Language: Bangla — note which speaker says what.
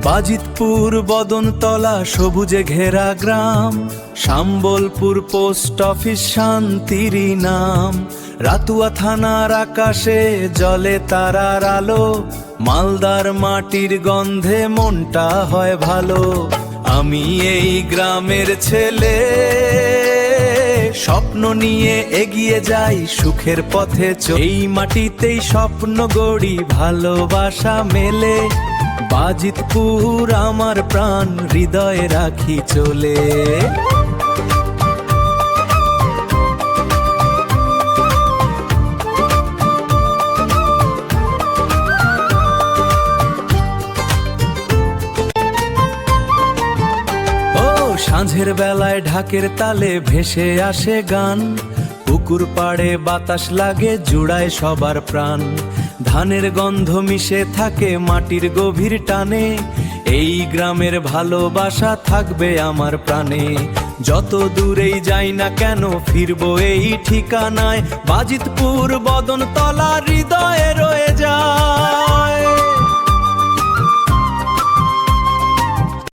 Speaker 1: বাজিতপুর বদনতলা সবুজে ঘেরা গ্রাম, শাম্বলপুর পোস্ট অফিস শান্তির নাম। রাতুয়া থানার আকাশে জলে তারার আলো, মালদার মাটির গন্ধে মনটা হয় ভালো। আমি এই গ্রামের ছেলে, স্বপ্ন নিয়ে এগিয়ে যাই সুখের পথে। এই মাটিতেই স্বপ্ন গড়ি, ভালোবাসা মেলে। বাজিতপুর আমার প্রাণ, হৃদয়ে রাখি চলে। সাঁঝের বেলায় ঢাকের তালে ভেসে আসে গান, পুকুর পাড়ে বাতাস লাগে জুড়ায় সবার প্রাণ। ধানের গন্ধ মিশে থাকে মাটির গভীর টানে, এই গ্রামের ভালোবাসা থাকবে আমার প্রাণে। যত দূরেই যাই না কেন ফিরবো এই ঠিকানায়, বাজিতপুর বদনতলা হৃদয়ে রয়ে যায়।